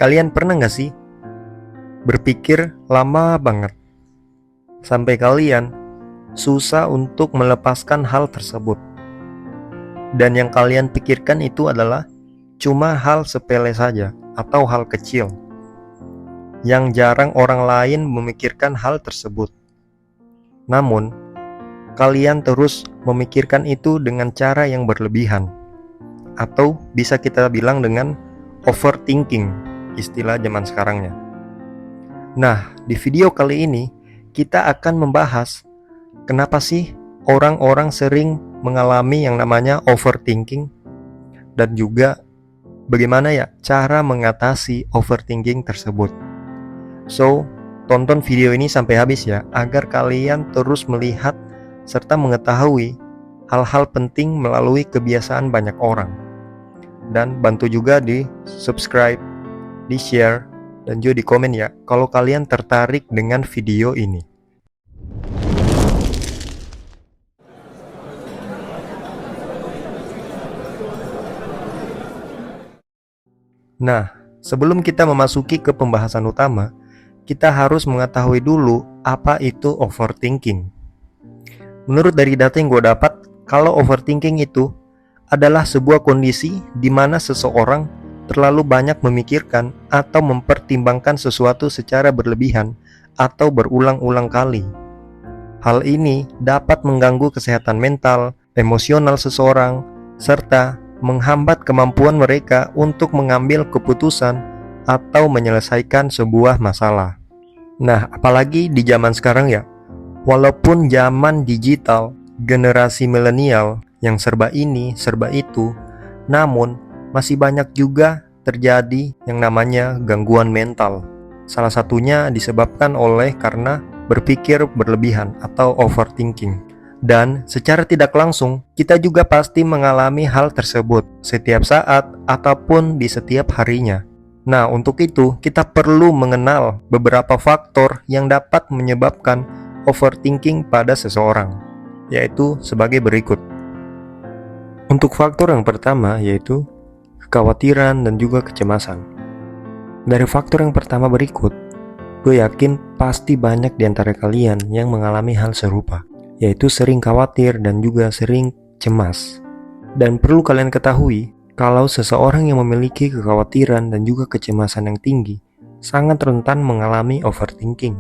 Kalian pernah gak sih berpikir lama banget sampai kalian susah untuk melepaskan hal tersebut? Dan yang kalian pikirkan itu adalah cuma hal sepele saja atau hal kecil yang jarang orang lain memikirkan hal tersebut. Namun, kalian terus memikirkan itu dengan cara yang berlebihan, atau bisa kita bilang dengan overthinking, istilah zaman sekarangnya. Nah, di video kali ini kita akan membahas kenapa sih orang-orang sering mengalami yang namanya overthinking, dan juga bagaimana ya cara mengatasi overthinking tersebut. So, tonton video ini sampai habis ya, agar kalian terus melihat serta mengetahui hal-hal penting melalui kebiasaan banyak orang. Dan bantu juga di subscribe, di share, dan juga di komen ya kalau kalian tertarik dengan video ini. Nah, sebelum kita memasuki ke pembahasan utama, kita harus mengetahui dulu apa itu overthinking. Menurut dari data yang gue dapat, kalau overthinking itu adalah sebuah kondisi di mana seseorang terlalu banyak memikirkan atau mempertimbangkan sesuatu secara berlebihan atau berulang-ulang kali. Hal ini dapat mengganggu kesehatan mental, emosional seseorang, serta menghambat kemampuan mereka untuk mengambil keputusan atau menyelesaikan sebuah masalah. Nah, apalagi di zaman sekarang ya, walaupun zaman digital, generasi milenial yang serba ini, serba itu, namun masih banyak juga terjadi yang namanya gangguan mental. Salah satunya disebabkan oleh karena berpikir berlebihan atau overthinking. Dan secara tidak langsung, kita juga pasti mengalami hal tersebut setiap saat ataupun di setiap harinya. Nah, untuk itu kita perlu mengenal beberapa faktor yang dapat menyebabkan overthinking pada seseorang, yaitu sebagai berikut. Untuk faktor yang pertama yaitu kekhawatiran dan juga kecemasan. Dari faktor yang pertama berikut, gue yakin pasti banyak di antara kalian yang mengalami hal serupa, yaitu sering khawatir dan juga sering cemas. Dan perlu kalian ketahui, kalau seseorang yang memiliki kekhawatiran dan juga kecemasan yang tinggi, sangat rentan mengalami overthinking.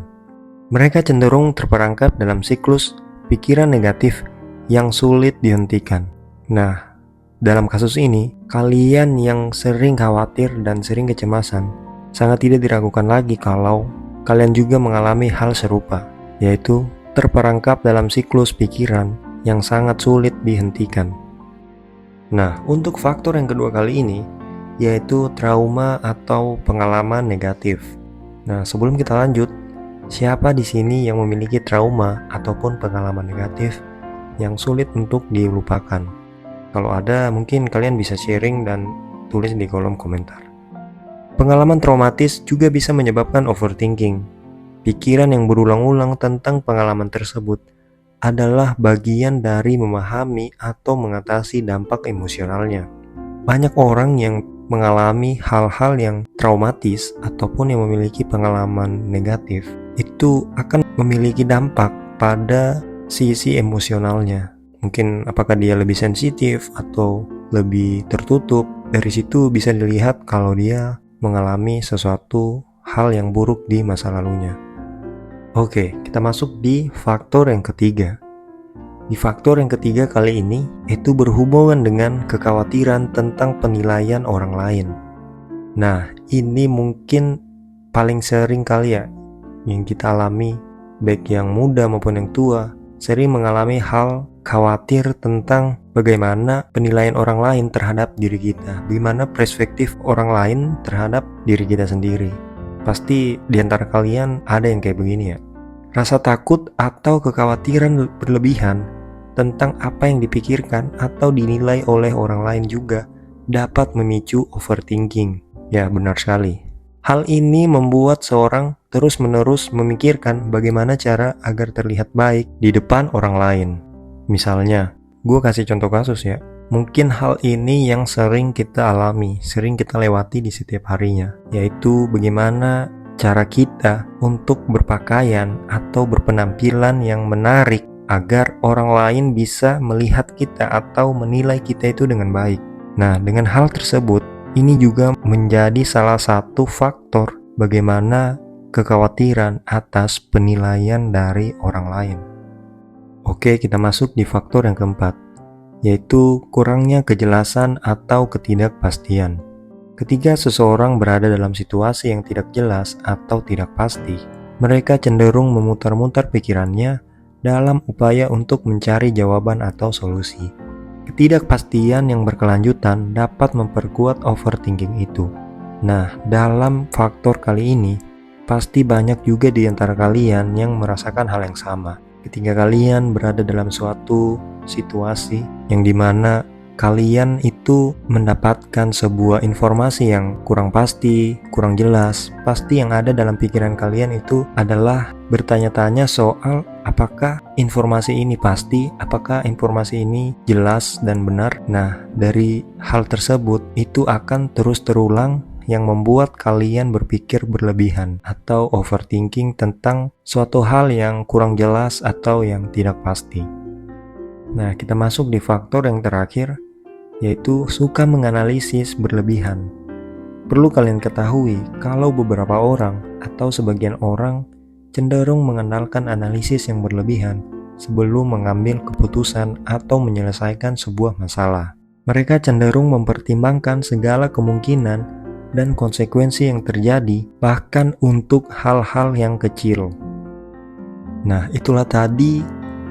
Mereka cenderung terperangkap dalam siklus pikiran negatif yang sulit dihentikan. Nah, dalam kasus ini, kalian yang sering khawatir dan sering kecemasan, sangat tidak diragukan lagi kalau kalian juga mengalami hal serupa, yaitu terperangkap dalam siklus pikiran yang sangat sulit dihentikan. Nah, untuk faktor yang kedua kali ini, yaitu trauma atau pengalaman negatif. Nah, sebelum kita lanjut, siapa di sini yang memiliki trauma ataupun pengalaman negatif yang sulit untuk dilupakan? Kalau ada, mungkin kalian bisa sharing dan tulis di kolom komentar. Pengalaman traumatis juga bisa menyebabkan overthinking. Pikiran yang berulang-ulang tentang pengalaman tersebut adalah bagian dari memahami atau mengatasi dampak emosionalnya. Banyak orang yang mengalami hal-hal yang traumatis ataupun yang memiliki pengalaman negatif itu akan memiliki dampak pada sisi emosionalnya. Mungkin apakah dia lebih sensitif atau lebih tertutup. Dari situ bisa dilihat kalau dia mengalami sesuatu hal yang buruk di masa lalunya. Oke, kita masuk di faktor yang ketiga. Di faktor yang ketiga kali ini, itu berhubungan dengan kekhawatiran tentang penilaian orang lain. Nah, ini mungkin paling sering kali ya yang kita alami, baik yang muda maupun yang tua, sering mengalami hal khawatir tentang bagaimana penilaian orang lain terhadap diri kita, bagaimana perspektif orang lain terhadap diri kita sendiri. Pasti di antara kalian ada yang kayak begini ya. Rasa takut atau kekhawatiran berlebihan tentang apa yang dipikirkan atau dinilai oleh orang lain juga dapat memicu overthinking. Ya, benar sekali. Hal ini membuat seorang terus-menerus memikirkan bagaimana cara agar terlihat baik di depan orang lain. Misalnya, gue kasih contoh kasus ya. Mungkin hal ini yang sering kita alami, sering kita lewati di setiap harinya, yaitu bagaimana cara kita untuk berpakaian atau berpenampilan yang menarik agar orang lain bisa melihat kita atau menilai kita itu dengan baik. Nah, dengan hal tersebut, ini juga menjadi salah satu faktor bagaimana kekhawatiran atas penilaian dari orang lain. Oke, kita masuk di faktor yang keempat, yaitu kurangnya kejelasan atau ketidakpastian. Ketika seseorang berada dalam situasi yang tidak jelas atau tidak pasti, mereka cenderung memutar-mutar pikirannya dalam upaya untuk mencari jawaban atau solusi. Ketidakpastian yang berkelanjutan dapat memperkuat overthinking itu. Nah, dalam faktor kali ini, pasti banyak juga di antara kalian yang merasakan hal yang sama. Ketika kalian berada dalam suatu situasi yang dimana kalian itu mendapatkan sebuah informasi yang kurang pasti, kurang jelas, pasti yang ada dalam pikiran kalian itu adalah bertanya-tanya soal apakah informasi ini pasti, apakah informasi ini jelas dan benar. Nah, dari hal tersebut itu akan terus terulang yang membuat kalian berpikir berlebihan atau overthinking tentang suatu hal yang kurang jelas atau yang tidak pasti. Nah, kita masuk di faktor yang terakhir, yaitu suka menganalisis berlebihan. Perlu kalian ketahui kalau beberapa orang atau sebagian orang cenderung mengandalkan analisis yang berlebihan sebelum mengambil keputusan atau menyelesaikan sebuah masalah. Mereka cenderung mempertimbangkan segala kemungkinan dan konsekuensi yang terjadi, bahkan untuk hal-hal yang kecil. Nah, itulah tadi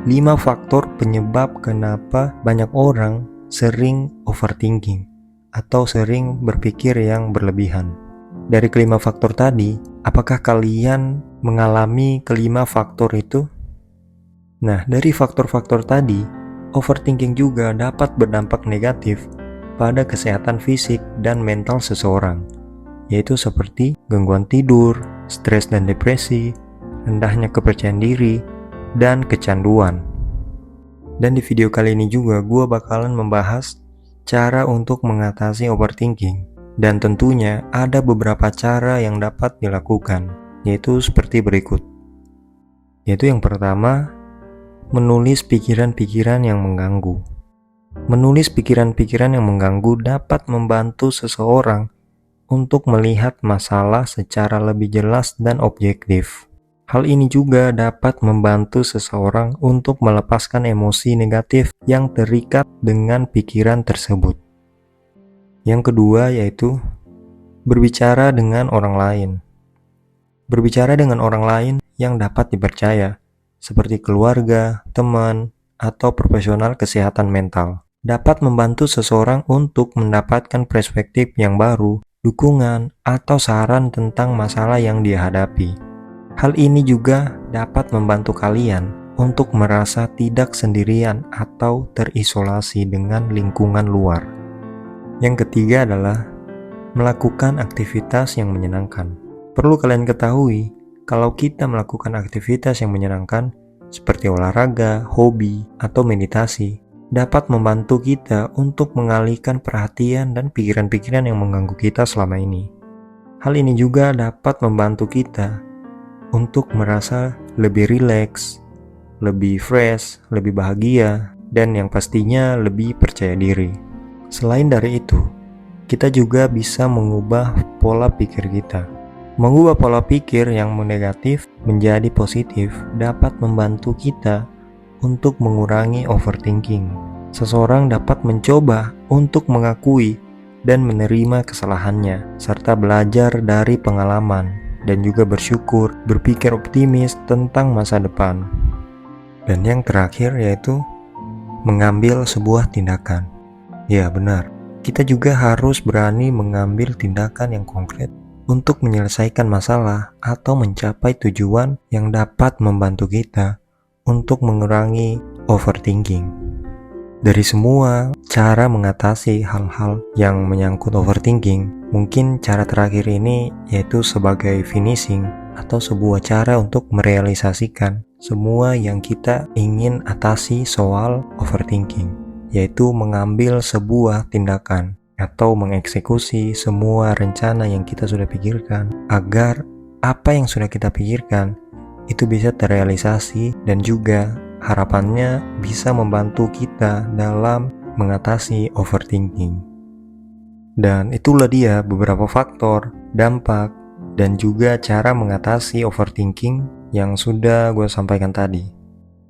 5 faktor penyebab kenapa banyak orang sering overthinking atau sering berpikir yang berlebihan. Dari kelima faktor tadi, apakah kalian mengalami kelima faktor itu? Nah, dari faktor-faktor tadi, overthinking juga dapat berdampak negatif pada kesehatan fisik dan mental seseorang, yaitu seperti gangguan tidur, stres dan depresi, rendahnya kepercayaan diri, dan kecanduan. Dan di video kali ini juga gue bakalan membahas cara untuk mengatasi overthinking. Dan tentunya ada beberapa cara yang dapat dilakukan, yaitu seperti berikut. Yaitu yang pertama, menulis pikiran-pikiran yang mengganggu. Menulis pikiran-pikiran yang mengganggu dapat membantu seseorang untuk melihat masalah secara lebih jelas dan objektif. Hal ini juga dapat membantu seseorang untuk melepaskan emosi negatif yang terikat dengan pikiran tersebut. Yang kedua yaitu berbicara dengan orang lain. Berbicara dengan orang lain yang dapat dipercaya, seperti keluarga, teman, atau profesional kesehatan mental, dapat membantu seseorang untuk mendapatkan perspektif yang baru, dukungan, atau saran tentang masalah yang dia hadapi. Hal ini juga dapat membantu kalian untuk merasa tidak sendirian atau terisolasi dengan lingkungan luar. Yang ketiga adalah melakukan aktivitas yang menyenangkan. Perlu kalian ketahui, kalau kita melakukan aktivitas yang menyenangkan, seperti olahraga, hobi, atau meditasi, dapat membantu kita untuk mengalihkan perhatian dan pikiran-pikiran yang mengganggu kita selama ini. Hal ini juga dapat membantu kita untuk merasa lebih rileks, lebih fresh, lebih bahagia, dan yang pastinya lebih percaya diri. Selain dari itu, kita juga bisa mengubah pola pikir kita. Mengubah pola pikir yang negatif menjadi positif dapat membantu kita untuk mengurangi overthinking. Seseorang dapat mencoba untuk mengakui dan menerima kesalahannya, serta belajar dari pengalaman, dan juga bersyukur, berpikir optimis tentang masa depan. Dan yang terakhir yaitu mengambil sebuah tindakan. Ya benar, kita juga harus berani mengambil tindakan yang konkret untuk menyelesaikan masalah atau mencapai tujuan yang dapat membantu kita untuk mengurangi overthinking. Dari semua cara mengatasi hal-hal yang menyangkut overthinking, mungkin cara terakhir ini yaitu sebagai finishing atau sebuah cara untuk merealisasikan semua yang kita ingin atasi soal overthinking. yaitu mengambil sebuah tindakan atau mengeksekusi semua rencana yang kita sudah pikirkan agar apa yang sudah kita pikirkan itu bisa terrealisasi dan juga harapannya bisa membantu kita dalam mengatasi overthinking. Dan itulah dia beberapa faktor, dampak, dan juga cara mengatasi overthinking yang sudah gue sampaikan tadi.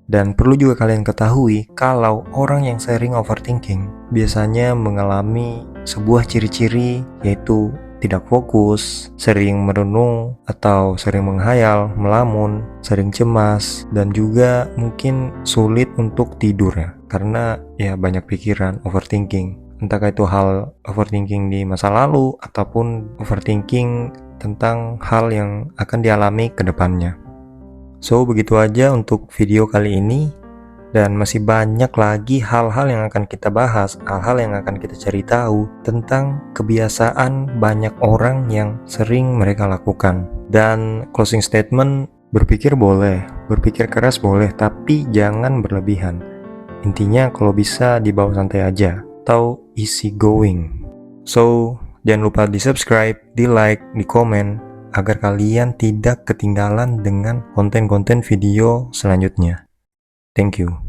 Dan perlu juga kalian ketahui kalau orang yang sering overthinking biasanya mengalami sebuah ciri-ciri, yaitu tidak fokus, sering merenung atau sering menghayal, melamun, sering cemas, dan juga mungkin sulit untuk tidur ya, karena ya banyak pikiran, overthinking. Entah itu hal overthinking di masa lalu ataupun overthinking tentang hal yang akan dialami ke depannya. So, begitu aja untuk video kali ini, dan masih banyak lagi hal-hal yang akan kita bahas, hal-hal yang akan kita cari tahu tentang kebiasaan banyak orang yang sering mereka lakukan. Dan closing statement, berpikir boleh, berpikir keras boleh, tapi jangan berlebihan. Intinya kalau bisa dibawa santai aja, atau easy going. So, jangan lupa di subscribe, di like, di komen, agar kalian tidak ketinggalan dengan konten-konten video selanjutnya. Thank you.